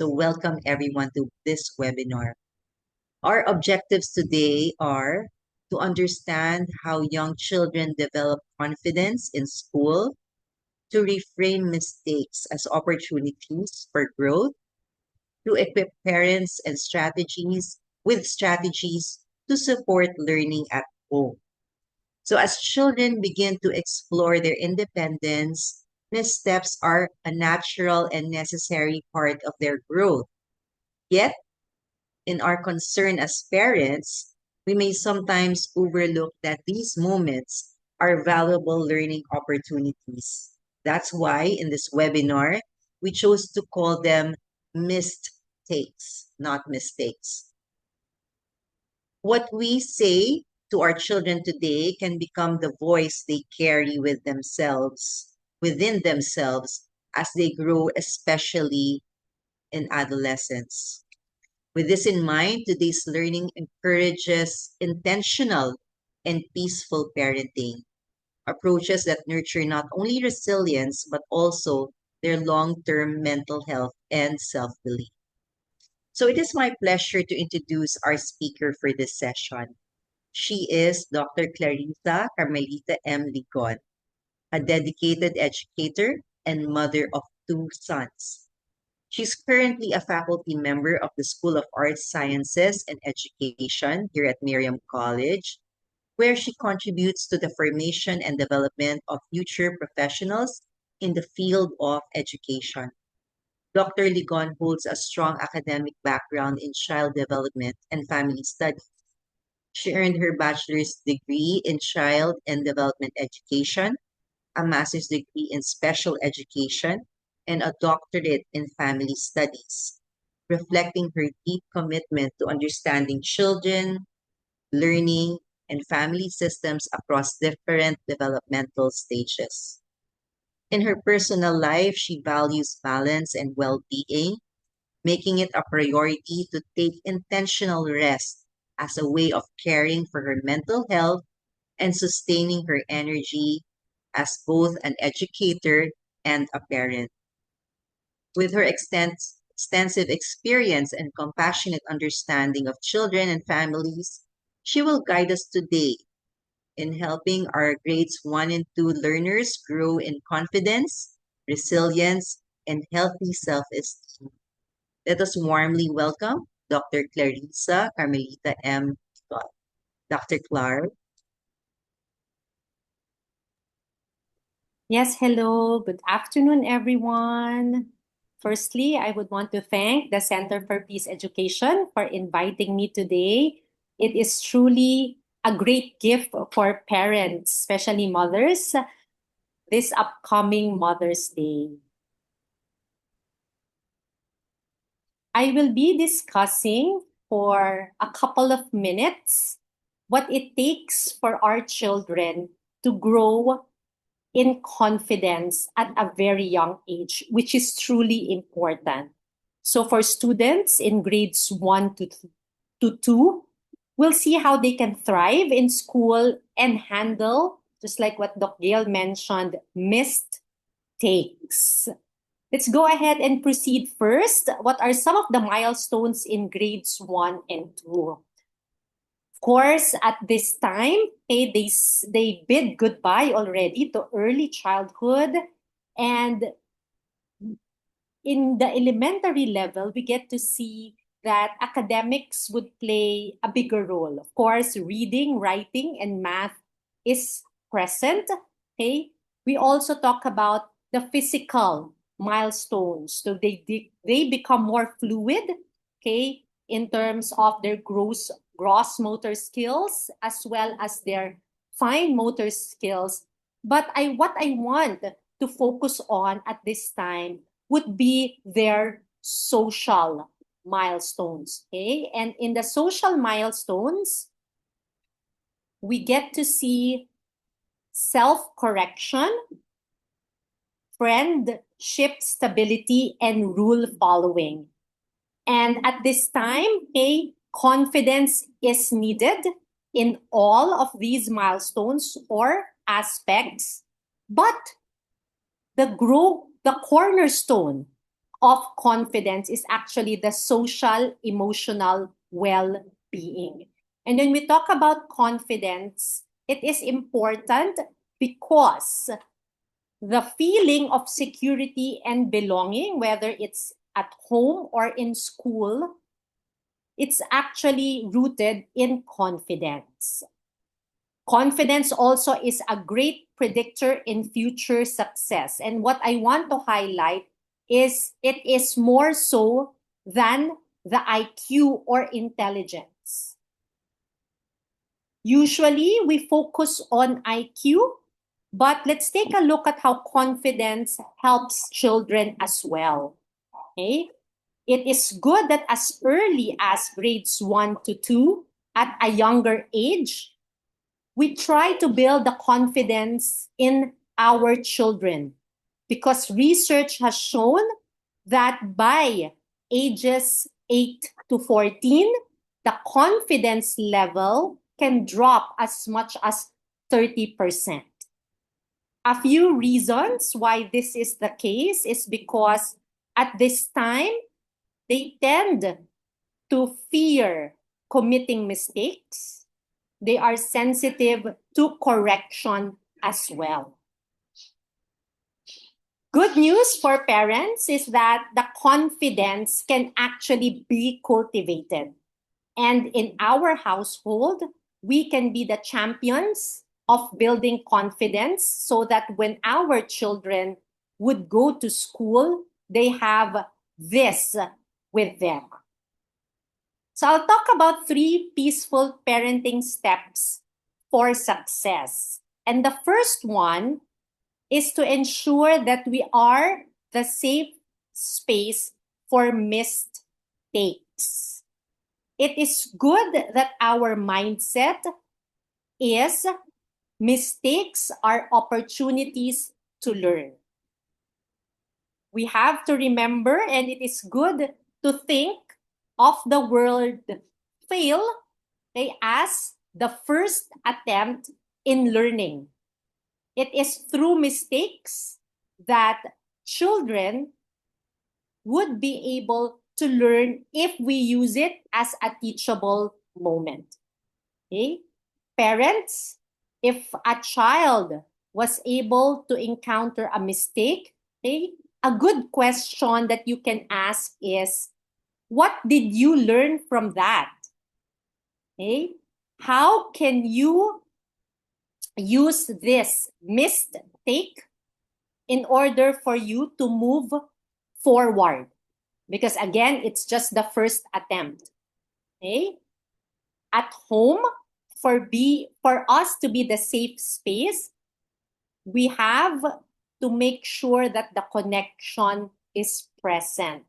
So welcome everyone to this webinar. Our objectives today are to understand how young children develop confidence in school, to reframe mistakes as opportunities for growth, to equip parents and strategies to support learning at home. So as children begin to explore their independence, missteps are a natural and necessary part of their growth. Yet, in our concern as parents, we may sometimes overlook that these moments are valuable learning opportunities. That's why in this webinar, we chose to call them missed takes, not mistakes. What we say to our children today can become the voice they carry within themselves as they grow, especially in adolescence. With this in mind, today's learning encourages intentional and peaceful parenting, approaches that nurture not only resilience, but also their long-term mental health and self-belief. So it is my pleasure to introduce our speaker for this session. She is Dr. Clarissa Carmelita M. Ligon, a dedicated educator and mother of two sons. She's currently a faculty member of the School of Arts, Sciences, and Education here at Miriam College, where she contributes to the formation and development of future professionals in the field of education. Dr. Ligon holds a strong academic background in child development and family studies. She earned her bachelor's degree in child and development education, a master's degree in special education, and a doctorate in family studies, reflecting her deep commitment to understanding children, learning, and family systems across different developmental stages. In her personal life, she values balance and well-being, making it a priority to take intentional rest as a way of caring for her mental health and sustaining her energy as both an educator and a parent. With her extensive experience and compassionate understanding of children and families, she will guide us today in helping our grades 1 and 2 learners grow in confidence, resilience, and healthy self-esteem. Let us warmly welcome Dr. Clarissa Carmelita M. Scott. Dr. Clark. Yes, hello. Good afternoon, everyone. Firstly, I would want to thank the Center for Peace Education for inviting me today. It is truly a great gift for parents, especially mothers, this upcoming Mother's Day. I will be discussing for a couple of minutes what it takes for our children to grow in confidence at a very young age, which is truly important. So for students in grades 1 to 2, we'll see how they can thrive in school and handle, just like what Doc Gail mentioned, missed takes. Let's go ahead and proceed first. What are some of the milestones in grades 1 and 2? Of course, at this time, they bid goodbye already to early childhood. And in the elementary level, we get to see that academics would play a bigger role. Of course, reading, writing, and math is present. Okay? We also talk about the physical milestones. So they become more fluid, okay, in terms of their gross motor skills as well as their fine motor skills. But what I want to focus on at this time would be their social milestones. Okay? And in the social milestones, we get to see self-correction, friendship stability, and rule following. And at this time, confidence is needed in all of these milestones or aspects. But the cornerstone of confidence is actually the social emotional well-being. And when we talk about confidence, it is important because the feeling of security and belonging, whether it's at home or in school, it's actually rooted in confidence. Confidence also is a great predictor in future success. And what I want to highlight is it is more so than the IQ or intelligence. Usually we focus on IQ, but let's take a look at how confidence helps children as well. Okay? It is good that as early as grades 1 to 2, at a younger age, we try to build the confidence in our children because research has shown that by ages 8 to 14, the confidence level can drop as much as 30%. A few reasons why this is the case is because at this time, they tend to fear committing mistakes. They are sensitive to correction as well. Good news for parents is that the confidence can actually be cultivated. And in our household, we can be the champions of building confidence so that when our children would go to school, they have this with them. So I'll talk about 3 peaceful parenting steps for success. And the first one is to ensure that we are the safe space for mistakes. It is good that our mindset is mistakes are opportunities to learn. We have to remember, and it is good to think of the word fail as the first attempt in learning. It is through mistakes that children would be able to learn if we use it as a teachable moment. Okay? Parents, if a child was able to encounter a mistake, okay, a good question that you can ask is, what did you learn from that? Okay? How can you use this mistake in order for you to move forward? Because again, it's just the first attempt. Okay? At home, for us to be the safe space, we have to make sure that the connection is present.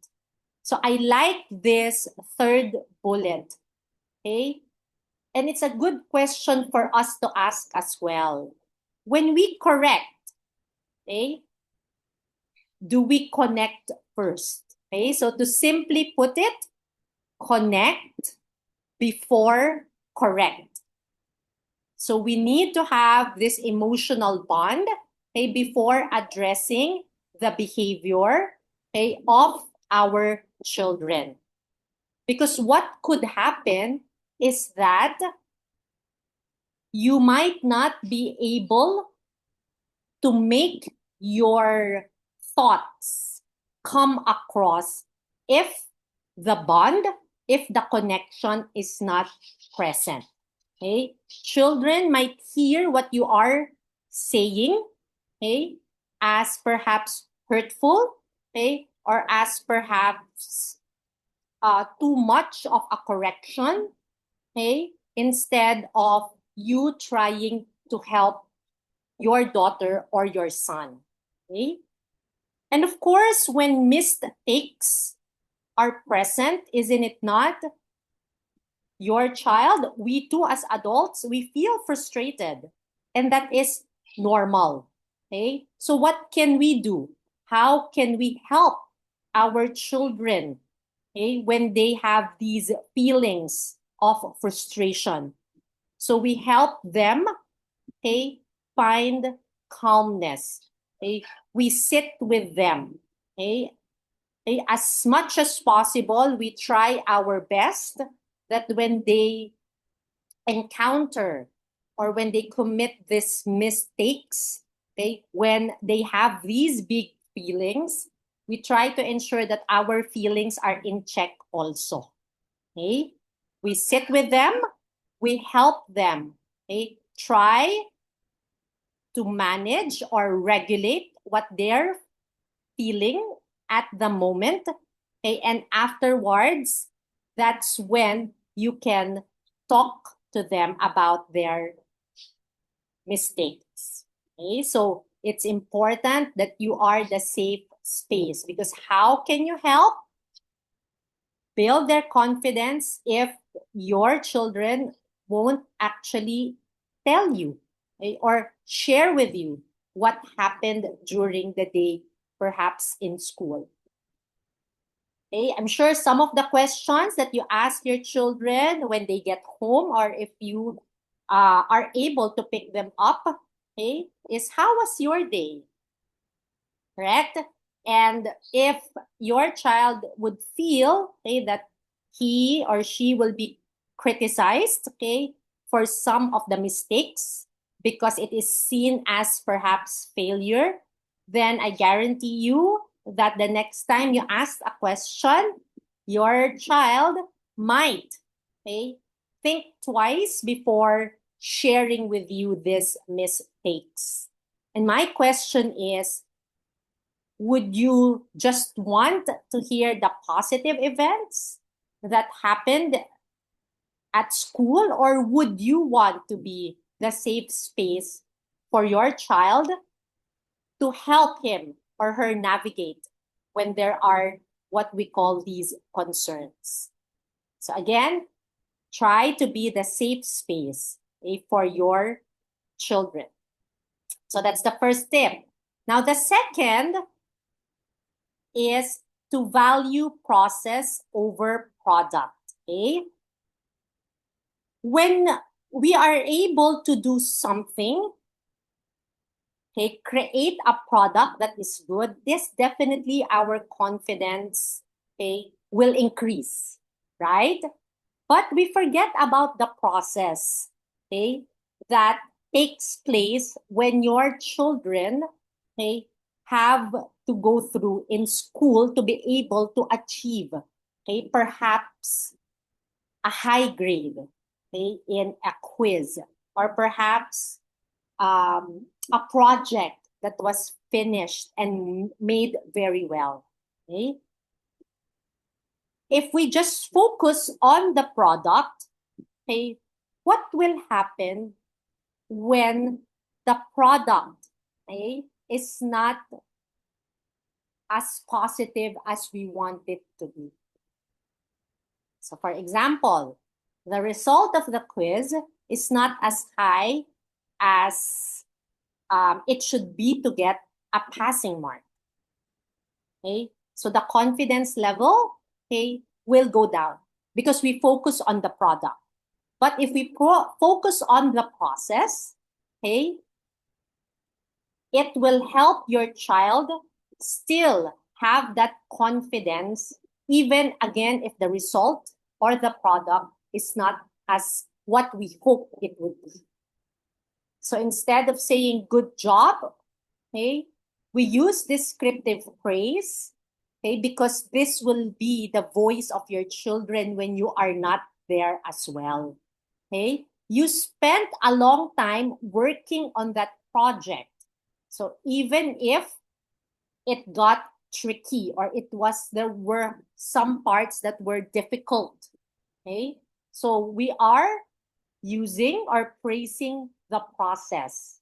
So I like this third bullet. Okay? And it's a good question for us to ask as well. When we correct, okay, do we connect first? Okay, so to simply put it, connect before correct. So we need to have this emotional bond, okay, before addressing the behavior, okay, of our children. Because what could happen is that you might not be able to make your thoughts come across if the bond, if the connection is not present. Okay? Children might hear what you are saying, okay, as perhaps hurtful, okay, or as perhaps too much of a correction, okay, instead of you trying to help your daughter or your son. Okay? And of course, when mistakes are present, isn't it not? Your child, we too as adults, we feel frustrated. And that is normal. Okay? So what can we do? How can we help our children, okay, when they have these feelings of frustration? So we help them, okay, find calmness. Okay? We sit with them, okay, Okay? As much as possible, we try our best that when they encounter or when they commit these mistakes, okay, when they have these big feelings, we try to ensure that our feelings are in check also. Okay? We sit with them, we help them, okay, try to manage or regulate what they're feeling at the moment. Okay, and afterwards, that's when you can talk to them about their mistakes. Okay, so it's important that you are the safe space, because how can you help build their confidence if your children won't actually tell you, okay, or share with you what happened during the day, perhaps in school? Okay, I'm sure some of the questions that you ask your children when they get home, or if you are able to pick them up, okay, is how was your day? Correct? And if your child would feel, okay, that he or she will be criticized, okay, for some of the mistakes because it is seen as perhaps failure, then I guarantee you that the next time you ask a question, your child might, okay, think twice before sharing with you these mistakes. And my question is, would you just want to hear the positive events that happened at school, or would you want to be the safe space for your child to help him or her navigate when there are what we call these concerns? So again, try to be the safe space, for your children. So that's the first tip. Now, the second is to value process over product. Okay? When we are able to do something, okay, create a product that is good, this definitely our confidence, okay, will increase, right? But we forget about the process, okay, that takes place when your children, okay, have to go through in school to be able to achieve, okay, perhaps a high grade, okay, in a quiz, or perhaps a project that was finished and made very well. Okay? If we just focus on the product, okay, what will happen when the product, okay, is not as positive as we want it to be? So, for example, the result of the quiz is not as high as it should be to get a passing mark. Okay, so the confidence level, okay, will go down because we focus on the product. But if we focus on the process, okay, it will help your child still have that confidence, even again if the result or the product is not as what we hope it would be. So instead of saying good job, okay, we use descriptive praise, okay, because this will be the voice of your children when you are not there as well. Okay, you spent a long time working on that project. So even if it got tricky, or there were some parts that were difficult, okay, so we are using or praising the process,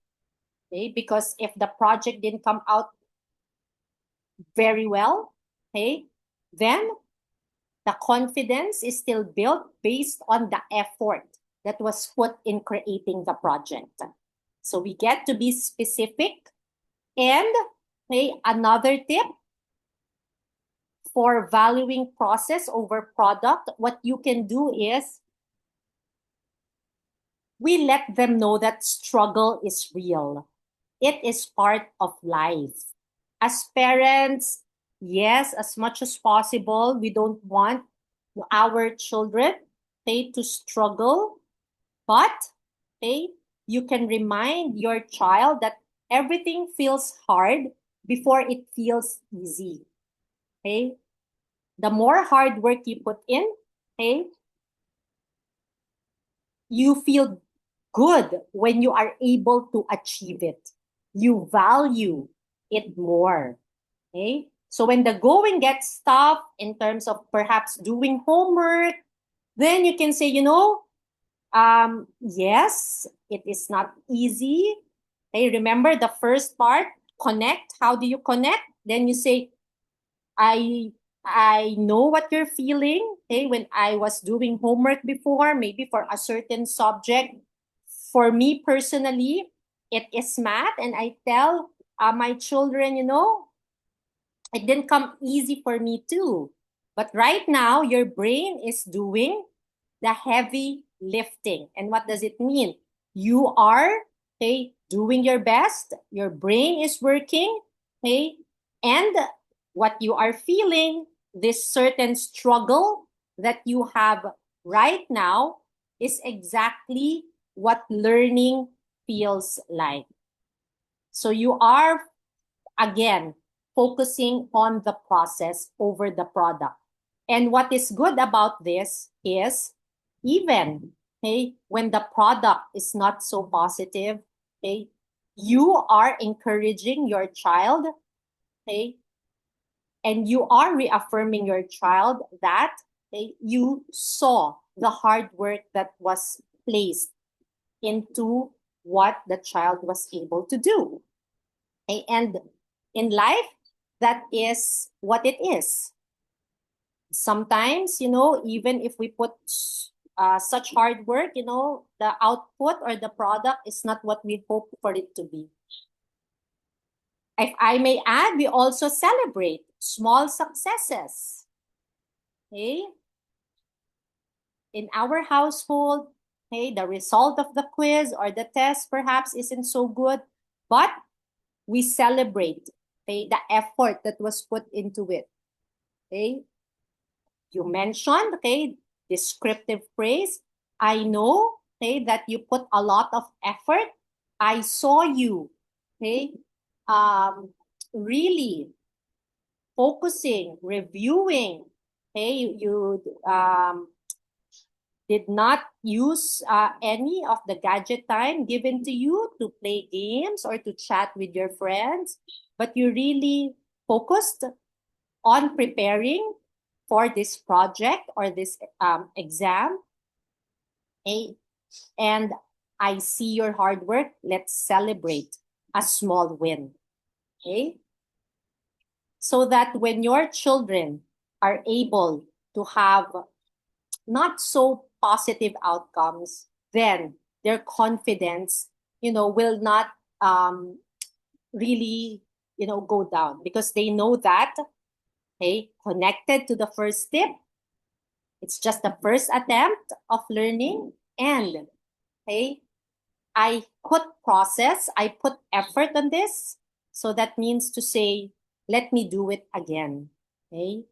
okay, because if the project didn't come out very well, okay, then the confidence is still built based on the effort that was put in creating the project. So we get to be specific. And, okay, another tip for valuing process over product, what you can do is we let them know that struggle is real. It is part of life. As parents, Yes, as much as possible, we don't want our children, okay, to struggle, but okay, you can remind your child that everything feels hard before it feels easy. Okay, the more hard work you put in, okay, you feel good when you are able to achieve it. You value it more. Okay. So when the going gets tough in terms of perhaps doing homework, then you can say, yes, it is not easy. Okay. Remember the first part, connect. How do you connect? Then you say, I I know what you're feeling. Okay, when I was doing homework before, maybe for a certain subject. For me personally, it is math, and I tell my children, it didn't come easy for me too. But right now, your brain is doing the heavy lifting. And what does it mean? You are, okay, doing your best. Your brain is working, okay, and what you are feeling, this certain struggle that you have right now, is exactly what learning feels like. So you are, again, focusing on the process over the product. And what is good about this is, even, okay, when the product is not so positive, okay, you are encouraging your child, okay, and you are reaffirming your child that, okay, you saw the hard work that was placed into what the child was able to do. Okay? And in life, that is what it is. Sometimes, even if we put such hard work, the output or the product is not what we hope for it to be. If I may add, we also celebrate small successes. Okay? In our household, okay, the result of the quiz or the test perhaps isn't so good, but we celebrate, okay, the effort that was put into it. Okay? You mentioned, okay, descriptive phrase. I know, okay, that you put a lot of effort. I saw you, okay, really focusing, reviewing. Okay, you did not use any of the gadget time given to you to play games or to chat with your friends, but you really focused on preparing for this project or this exam. Okay? And I see your hard work. Let's celebrate a small win. Okay? So that when your children are able to have not so positive outcomes, then their confidence, will not um, really, go down, because they know that, okay, connected to the first step, it's just the first attempt of learning. And okay, I put process, I put effort on this. So that means to say, let me do it again. Okay.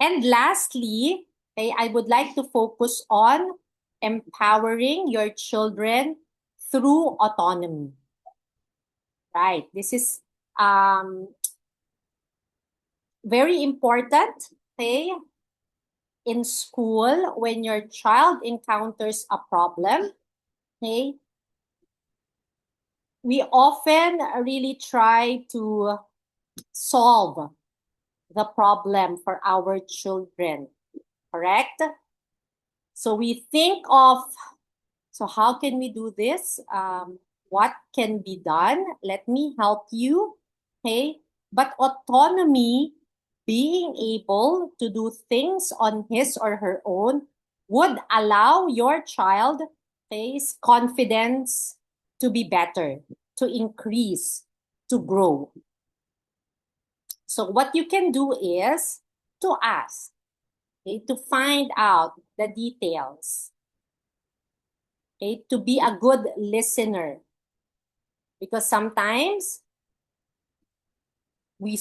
And lastly, okay, I would like to focus on empowering your children through autonomy. Right. This is very important. Okay. In school, when your child encounters a problem, okay, we often really try to solve the problem for our children, correct? So we think of, so how can we do this? What can be done? Let me help you, okay? But autonomy, being able to do things on his or her own, would allow your child, okay, confidence to be better, to increase, to grow. So what you can do is to ask, okay, to find out the details, okay, to be a good listener. Because sometimes We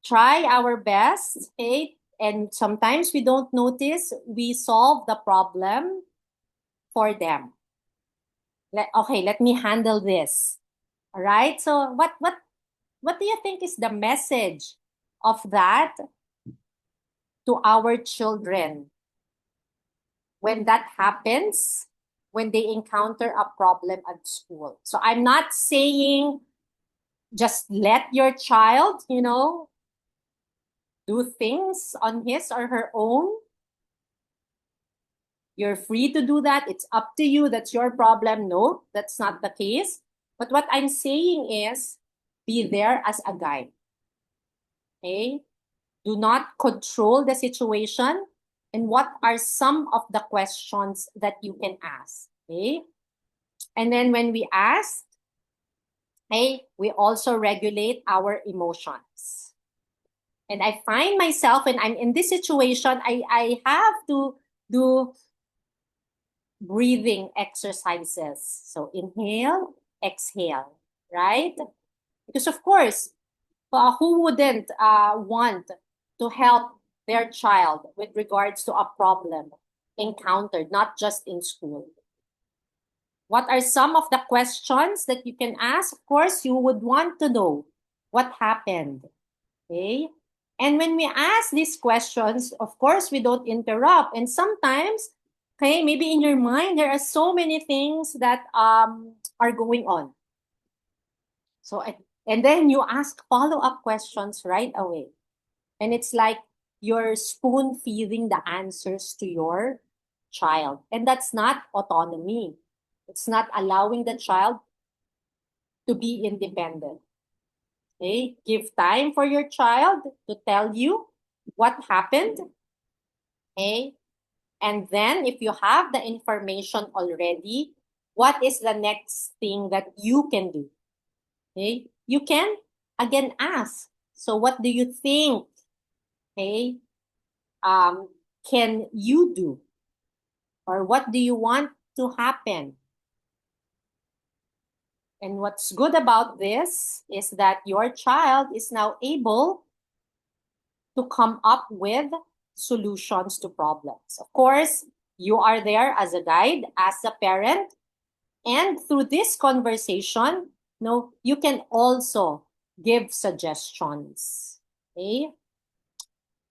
try our best, okay? And sometimes we don't notice we solve the problem for them. Okay, let me handle this. All right. So what do you think is the message of that to our children when that happens, when they encounter a problem at school? So I'm not saying just let your child, do things on his or her own. You're free to do that. It's up to you. That's your problem. No, that's not the case. But what I'm saying is be there as a guide. Okay? Do not control the situation. And what are some of the questions that you can ask? Okay? And then when we ask, okay, we also regulate our emotions. And I find myself when I'm in this situation, I have to do breathing exercises. So inhale, exhale, right? Because of course, who wouldn't want to help their child with regards to a problem encountered, not just in school? What are some of the questions that you can ask? Of course, you would want to know what happened. Okay. And when we ask these questions, of course, we don't interrupt. And sometimes, okay, maybe in your mind, there are so many things that are going on. So, and then you ask follow-up questions right away. And it's like you're spoon feeding the answers to your child. And that's not autonomy. It's not allowing the child to be independent. Okay? Give time for your child to tell you what happened. Okay? And then if you have the information already, what is the next thing that you can do? Okay? You can again ask. So what do you think? Okay? Um, can you do? Or what do you want to happen? And what's good about this is that your child is now able to come up with solutions to problems. Of course, you are there as a guide, as a parent, and through this conversation, you can also give suggestions. Okay?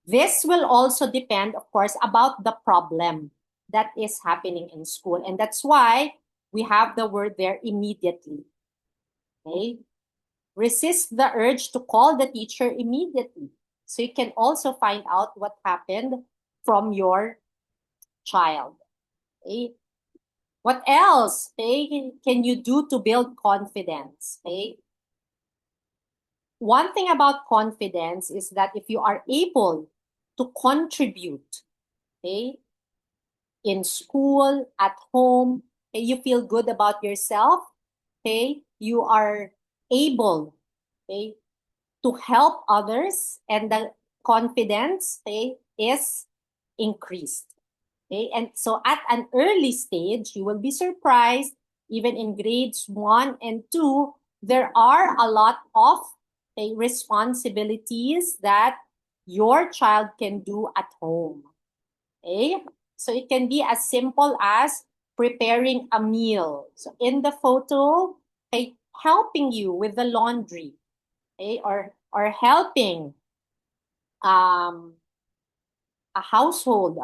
This will also depend, of course, about the problem that is happening in school. And that's why we have the word there immediately. Okay? Resist the urge to call the teacher immediately. So you can also find out what happened from your child. Okay? What else, okay, can you do to build confidence? Okay? One thing about confidence is that if you are able to contribute, okay, in school, at home, okay, you feel good about yourself, okay, you are able, okay, to help others, and the confidence, okay, is increased. Okay, and so at an early stage, you will be surprised, even in grades 1 and 2, there are a lot of responsibilities that your child can do at home. Okay, so it can be as simple as preparing a meal. So in the photo, okay, helping you with the laundry, okay, or helping um, a household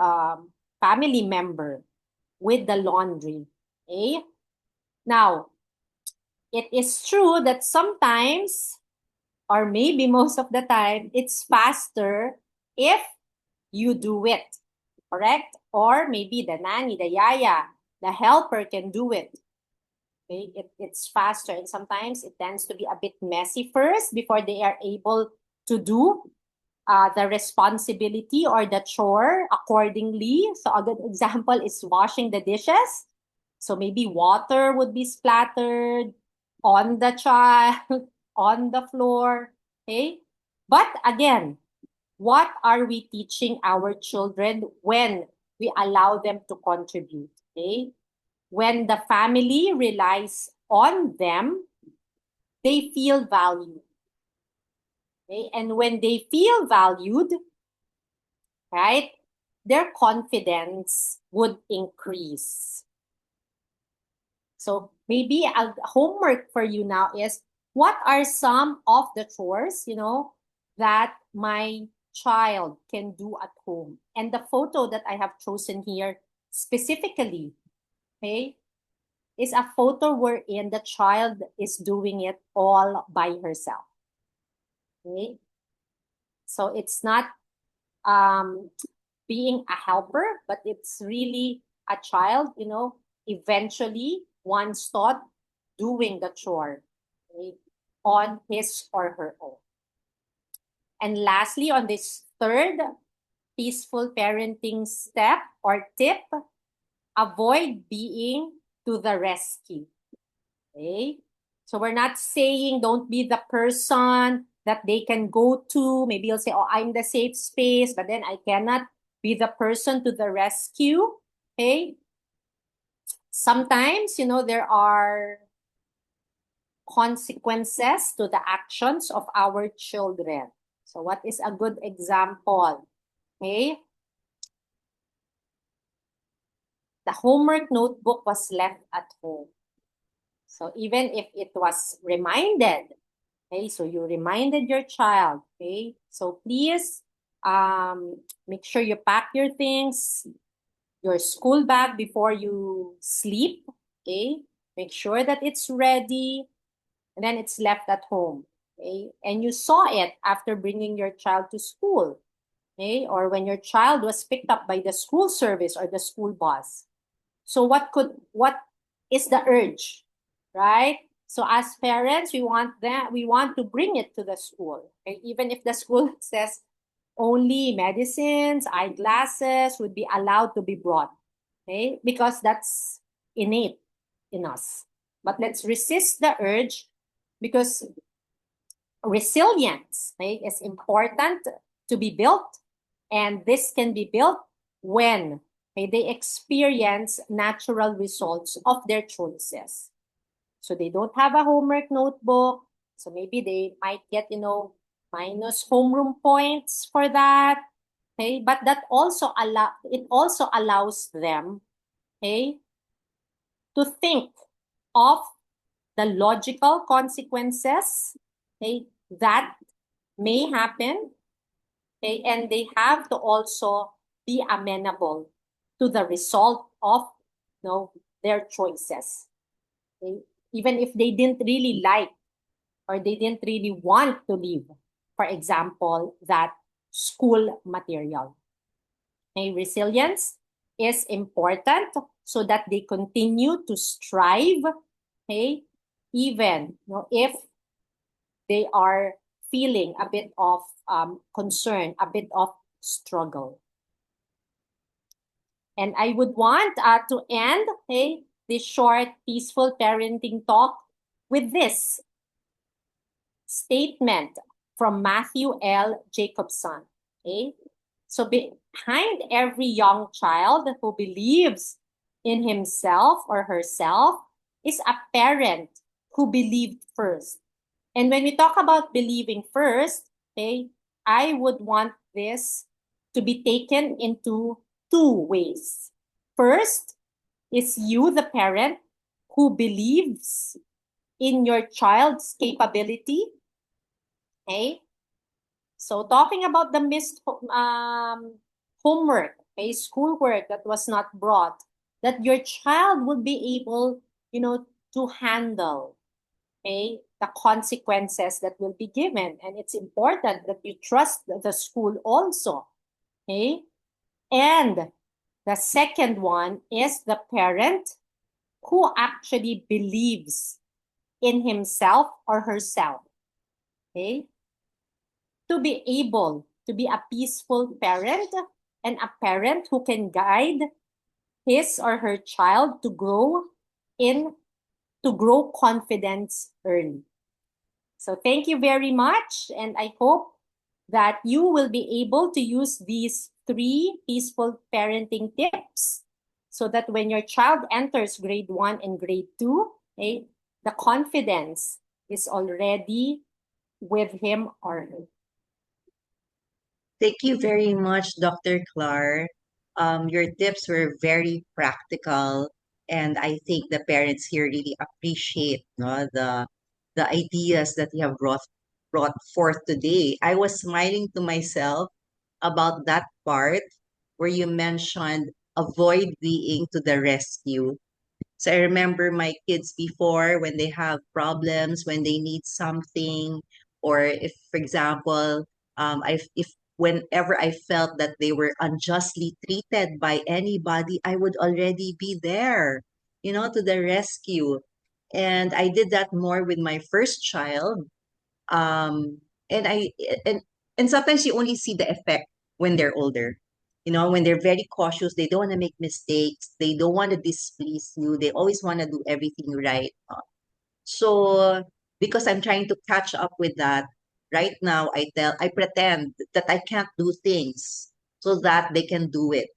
family member with the laundry. Okay? Now, it is true that sometimes, or maybe most of the time, it's faster if you do it, correct? Or maybe the nanny, the yaya, the helper can do it. Okay? It's faster, and sometimes it tends to be a bit messy first before they are able to do the responsibility or the chore accordingly. So a good example is washing the dishes. So maybe water would be splattered on the child, on the floor. Okay. But again, what are we teaching our children when we allow them to contribute? Okay. When the family relies on them, they feel valued. Okay? And when they feel valued, right, their confidence would increase. So maybe a homework for you now is, what are some of the chores, that my child can do at home? And the photo that I have chosen here specifically, okay, is a photo wherein the child is doing it all by herself. Okay? So it's not um, being a helper, but it's really a child, eventually once taught doing the chore, okay, on his or her own. And lastly, on this third peaceful parenting step or tip, avoid being to the rescue. Okay? So we're not saying don't be the person that they can go to. Maybe you'll say, oh, I'm the safe space, but then I cannot be the person to the rescue. Okay? Sometimes, there are consequences to the actions of our children. So what is a good example? Okay? The homework notebook was left at home. So even if it was reminded, okay, so you reminded your child, okay, so please make sure you pack your things, your school bag before you sleep, okay, make sure that it's ready, and then it's left at home, okay, and you saw it after bringing your child to school, okay, or when your child was picked up by the school service or the school bus. So what is the urge, right? So as parents, we want to bring it to the school. Okay? Even if the school says only medicines, eyeglasses would be allowed to be brought. Okay? Because that's innate in us. But let's resist the urge, because resilience, right, is important to be built, and this can be built when, okay, they experience natural results of their choices. So they don't have a homework notebook, so maybe they might get, minus homeroom points for that, okay, but that also allows them, okay, to think of the logical consequences, okay, that may happen, okay, and they have to also be amenable to the result of, their choices, okay? Even if they didn't really like, or they didn't really want to leave, for example, that school material. Okay? Resilience is important so that they continue to strive, okay, even, if they are feeling a bit of concern, a bit of struggle. And I would want to end, okay, this short, peaceful parenting talk with this statement from Matthew L. Jacobson. Okay? So behind every young child who believes in himself or herself is a parent who believed first. And when we talk about believing first, okay, I would want this to be taken into two ways. First is you, the parent, who believes in your child's capability. Okay. So talking about the missed homework, okay, schoolwork that was not brought, that your child would be able, to handle, okay, the consequences that will be given. And it's important that you trust the school also, okay? And the second one is the parent who actually believes in himself or herself, okay? To be able to be a peaceful parent, and a parent who can guide his or her child in to grow confidence early. So thank you very much, and I hope that you will be able to use these three peaceful parenting tips so that when your child enters grade 1 and grade 2, okay, the confidence is already with him or her. Thank you very much, Dr. Clark. Your tips were very practical, and I think the parents here really appreciate, no, the ideas that you have brought forth today. I was smiling to myself about that part where you mentioned avoid being to the rescue. So I remember my kids before when they have problems, when they need something, or if, for example, if whenever I felt that they were unjustly treated by anybody, I would already be there, to the rescue. And I did that more with my first child. Um, and I and and sometimes you only see the effect when they're older. When they're very cautious, they don't want to make mistakes, they don't want to displease you, they always want to do everything right. So because I'm trying to catch up with that, right now I pretend that I can't do things so that they can do it.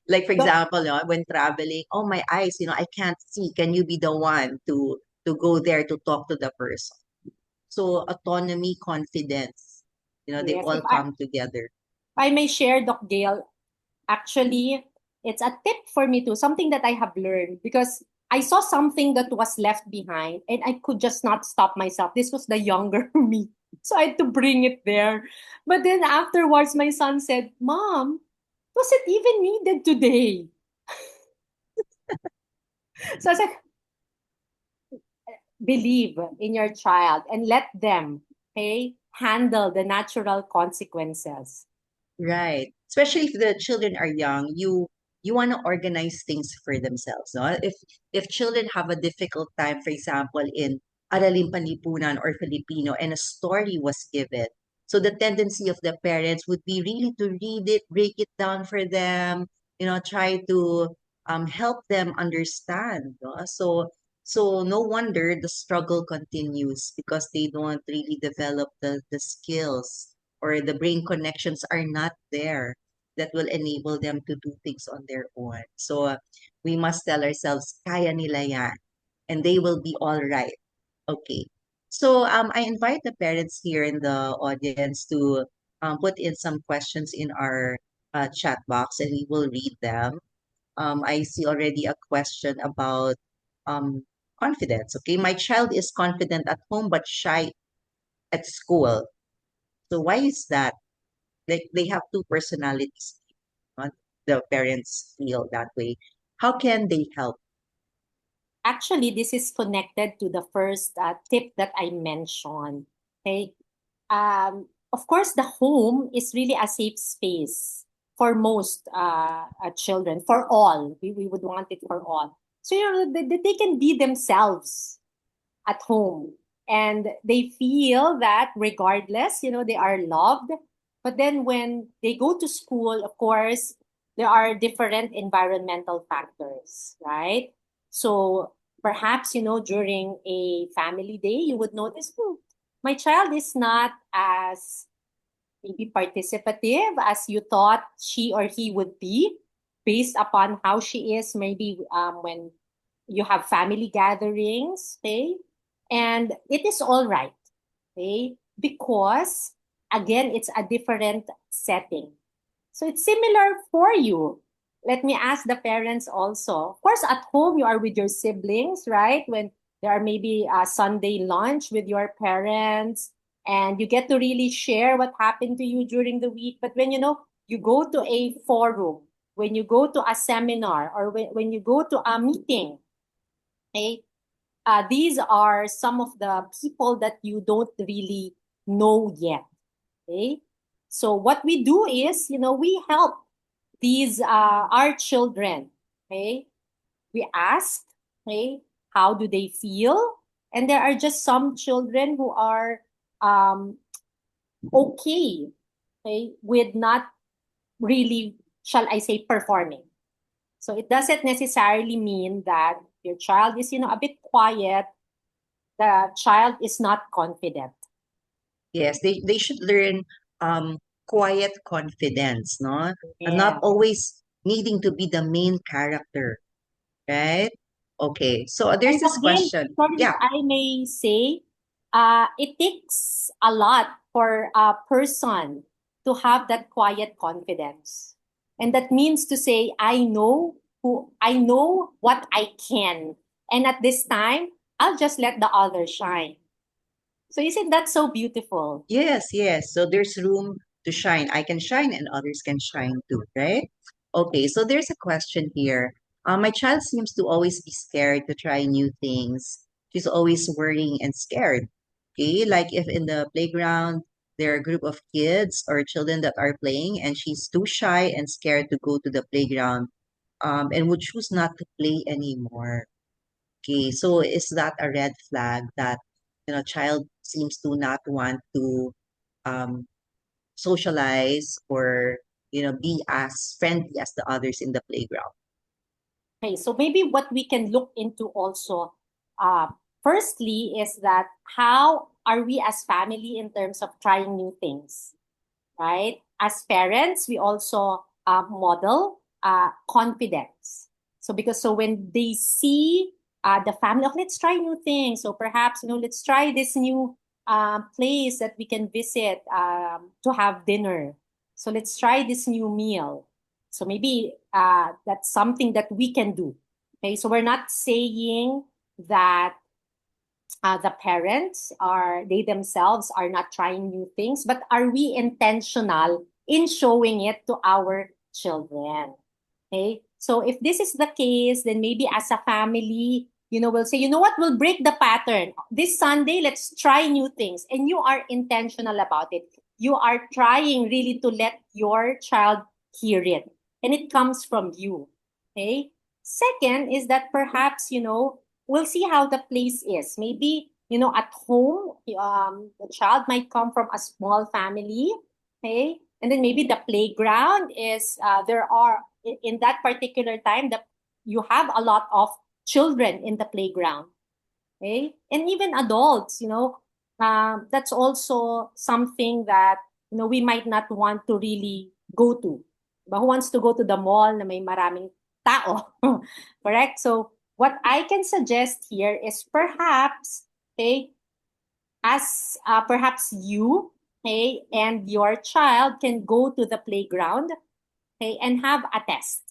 Like for So, example, when traveling, oh my eyes, I can't see. Can you be the one to go there to talk to the person? So autonomy, confidence, they yes, all come together. if I may share, Doc Gail, actually, it's a tip for me too, something that I have learned because I saw something that was left behind and I could just not stop myself. This was the younger me. So I had to bring it there. But then afterwards, my son said, Mom, was it even needed today? So I said, believe in your child and let them, okay, handle the natural consequences. Right. Especially if the children are young, you want to organize things for themselves, no? If children have a difficult time, for example, in Araling Panlipunan or Filipino, and a story was given, so the tendency of the parents would be really to read it, break it down for them, try to help them understand, no? So no wonder the struggle continues because they don't really develop the skills, or the brain connections are not there that will enable them to do things on their own. So we must tell ourselves, kaya nila yan, and they will be all right. Okay. So I invite the parents here in the audience to put in some questions in our chat box, and we will read them. I see already a question about um, confidence. Okay. My child is confident at home but shy at school. So why is that? Like they have two personalities. uh, the parents feel that way. How can they help? Actually, this is connected to the first tip that I mentioned. Okay. Of course, the home is really a safe space for most children, for all. We would want it for all. So, they can be themselves at home and they feel that regardless, they are loved. But then when they go to school, of course, there are different environmental factors, right? So perhaps, during a family day, you would notice, my child is not as maybe participative as you thought she or he would be based upon how she is maybe when you have family gatherings, okay? And it is all right, okay? Because again, it's a different setting. So it's similar for you. Let me ask the parents also. Of course, at home, you are with your siblings, right? When there are maybe a Sunday lunch with your parents, and you get to really share what happened to you during the week. But when you go to a forum, when you go to a seminar, or when you go to a meeting, okay, these are some of the people that you don't really know yet. Okay. So what we do is, we help these our children. Okay. We ask, okay, how do they feel? And there are just some children who are um, okay, okay, with not really, shall I say, performing. So it doesn't necessarily mean that your child is, a bit quiet, the child is not confident. Yes, they should learn um, quiet confidence, no? And not Yeah. always needing to be the main character, right? Okay, so there's And this again, question. sorry if Yeah, I may say, it takes a lot for a person. to have that quiet confidence. And that means to say, I know what I can. And at this time, I'll just let the others shine. So isn't that so beautiful? Yes, yes. So there's room to shine. I can shine and others can shine too, right? Okay, so there's a question here. My child seems to always be scared to try new things. She's always worrying and scared. Okay, like if in the playground there are a group of kids or children that are playing and she's too shy and scared to go to the playground, and would choose not to play anymore. Okay, so is that a red flag that child seems to not want to um, socialize or be as friendly as the others in the playground? Okay, so maybe what we can look into also, uh, firstly, is that how are we as family in terms of trying new things? Right? As parents, we also model confidence. So when they see the family, oh, let's try new things. So perhaps let's try this new place that we can visit to have dinner. So let's try this new meal. So maybe that's something that we can do. Okay, so we're not saying that the parents are they themselves are not trying new things, but are we intentional in showing it to our children? Okay, so if this is the case, then maybe as a family, we'll say, you know what, we'll break the pattern this Sunday. Let's try new things, and you are intentional about it. You are trying really to let your child hear it, and it comes from you. Okay, second is that perhaps we'll see how the place is. Maybe, at home, the child might come from a small family, okay? And then maybe the playground is, there are, in that particular time, that you have a lot of children in the playground, okay? And even adults, that's also something that, we might not want to really go to. But who wants to go to the mall na may maraming tao? Correct? So what I can suggest here is perhaps, okay, as perhaps you, okay, and your child can go to the playground, okay, and have a test.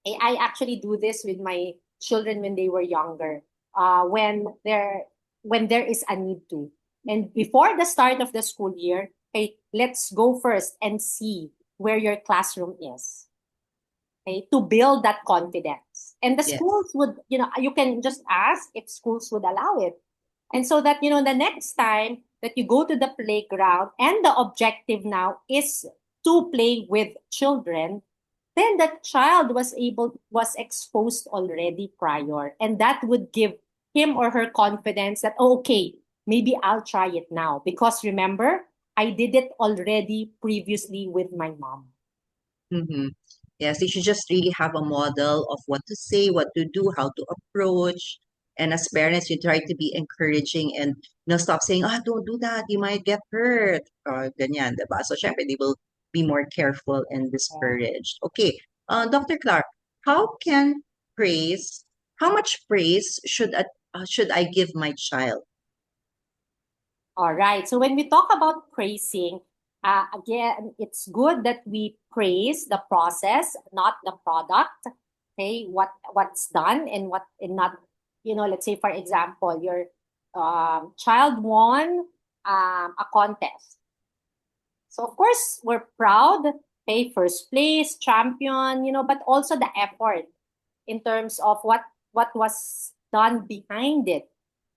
I actually do this with my children when they were younger, when there is a need to. And before the start of the school year, okay, let's go first and see where your classroom is, okay, to build that confidence. And the Yes. schools would, you can just ask if schools would allow it. And so that, the next time that you go to the playground and the objective now is to play with children, then that child was exposed already prior. And that would give him or her confidence that, oh, okay, maybe I'll try it now. Because remember, I did it already previously with my mom. Mm-hmm. Yes, they should just really have a model of what to say, what to do, how to approach. And as parents, you try to be encouraging and stop saying, don't do that, you might get hurt. Ganyan, diba? So, syempre, they will be more careful and discouraged. Okay, Dr. Clark, how can praise, how much praise should I give my child? All right. So when we talk about praising, again, it's good that we praise the process, not the product. Okay, what's done and what and not. Let's say for example, your child won a contest. So of course we're proud. Okay, first place, champion. But also the effort in terms of what was done behind it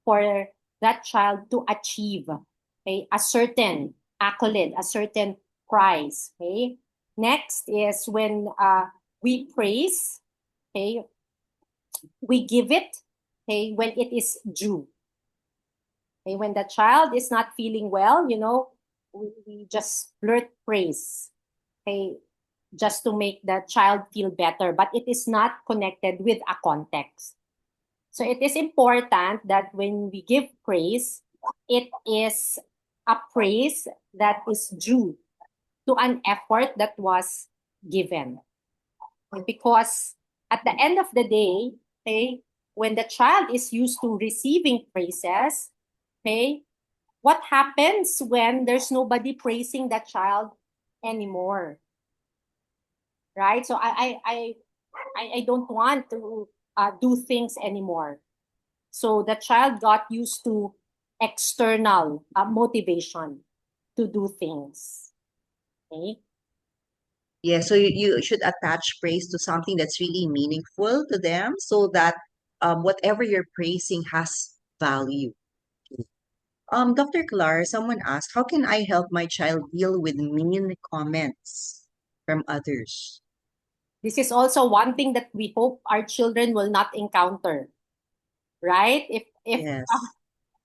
for that child to achieve, okay, a certain accolade, a certain prize. Okay. Next is when we praise, okay, we give it, okay, when it is due. Okay, when the child is not feeling well, we just blurt praise, okay, just to make the child feel better, but it is not connected with a context. So it is important that when we give praise, it is a praise that is due to an effort that was given. Because at the end of the day, okay, when the child is used to receiving praises, okay, what happens when there's nobody praising that child anymore, right? So I don't want to do things anymore. So the child got used to external motivation to do things. Okay. Yeah, so you should attach praise to something that's really meaningful to them so that whatever you're praising has value. Dr. Clar, someone asked, how can I help my child deal with mean comments from others? This is also one thing that we hope our children will not encounter, right? Yes,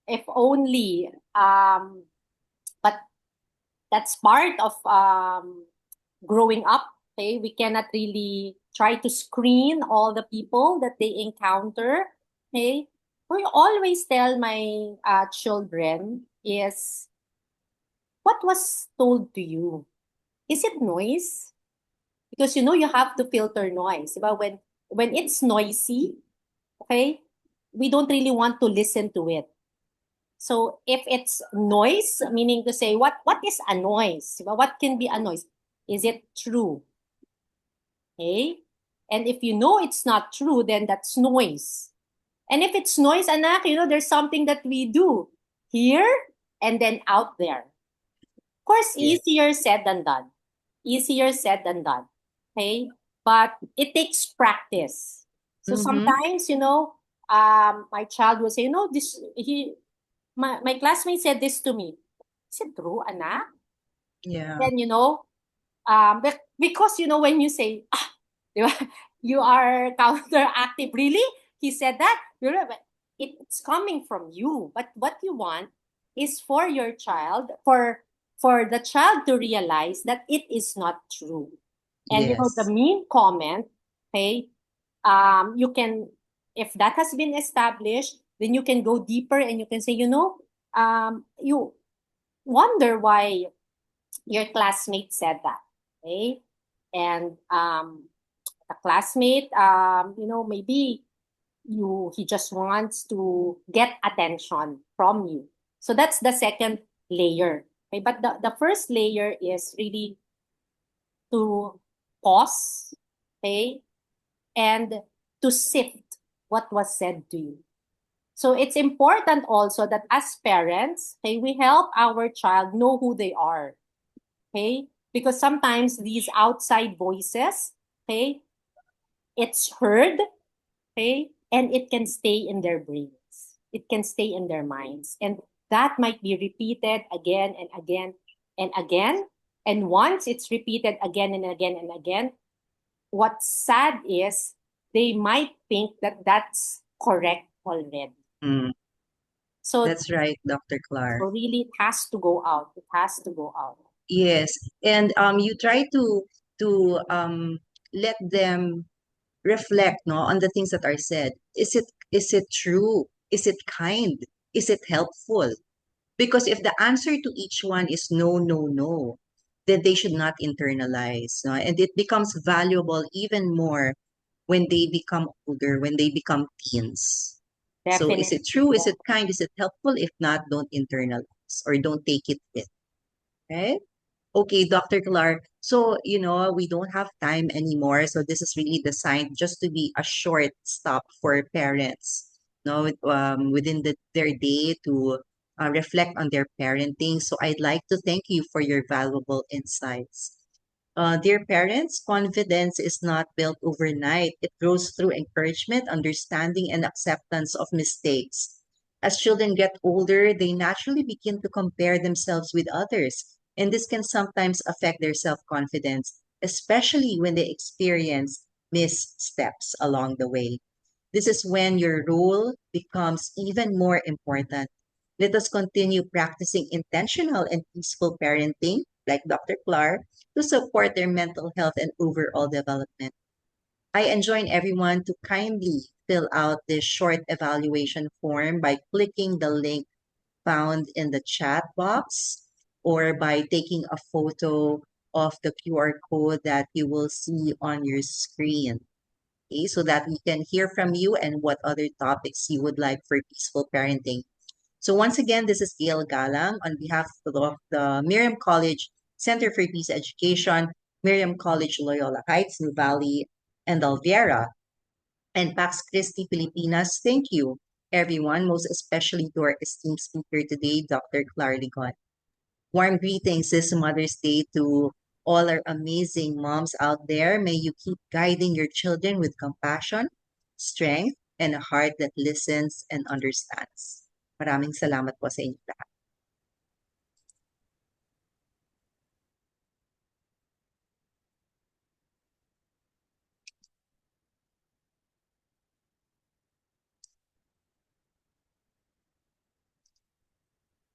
If only, but that's part of growing up. Okay, we cannot really try to screen all the people that they encounter. Okay, what I always tell my children is, what was told to you? Is it noise? Because you have to filter noise. But when it's noisy, okay, we don't really want to listen to it. So if it's noise, meaning to say, what is a noise? What can be a noise? Is it true? Okay? And if you know it's not true, then that's noise. And if it's noise, anak, there's something that we do here and then out there. Of course, yes. easier said than done. Easier said than done. Okay? But it takes practice. So Mm-hmm. sometimes, my child will say, this my classmate said this to me. Is it true, anak? Yeah, Then, but because, when you say, di ba, you are counteractive. Really? He said that? But it's coming from you. But what you want is for your child, for the child to realize that it is not true. And, the yes. mean comment, okay, you can, if that has been established, then you can go deeper and you can say, you wonder why your classmate said that, okay? And the classmate, maybe he just wants to get attention from you. So that's the second layer. Okay, but the first layer is really to pause, okay, and to sift what was said to you. So it's important also that as parents, okay, we help our child know who they are, okay? Because sometimes these outside voices, okay, it's heard, okay, and it can stay in their brains. It can stay in their minds. And that might be repeated again and again and again. And once it's repeated again and again and again, what's sad is they might think that that's correct already. Mm, So, that's right, Dr. Clar. so really, it has to go out. It has to go out. Yes, and you try to let them reflect no on the things that are said. Is it true? Is it kind? Is it helpful? Because if the answer to each one is no, no, no, then they should not internalize. No? And it becomes valuable even more when they become older, when they become teens. So is Definitely. it true? Is Yeah. it kind? Is it helpful? If not, don't internalize or don't take it in. Right? Okay, Dr. Clark. So, we don't have time anymore. So this is really designed just to be a short stop for parents, within their day to reflect on their parenting. So I'd like to thank you for your valuable insights. Dear parents, confidence is not built overnight. It grows through encouragement, understanding, and acceptance of mistakes. As children get older, they naturally begin to compare themselves with others, and this can sometimes affect their self confidence, especially when they experience missteps along the way. This is when your role becomes even more important. Let us continue practicing intentional and peaceful parenting, like Dr. Clark, to support their mental health and overall development. I enjoin everyone to kindly fill out this short evaluation form by clicking the link found in the chat box or by taking a photo of the QR code that you will see on your screen. Okay, so that we can hear from you and what other topics you would like for peaceful parenting. So once again, this is Gail Galang on behalf of the Miriam College Center for Peace Education, Miriam College Loyola Heights, New Valley, and Alviera, and Pax Christi Filipinas. Thank you, everyone, most especially to our esteemed speaker today, Dr. Clara Ligon. Warm greetings this Mother's Day to all our amazing moms out there. May you keep guiding your children with compassion, strength, and a heart that listens and understands. Maraming salamat po sa inyo lahat.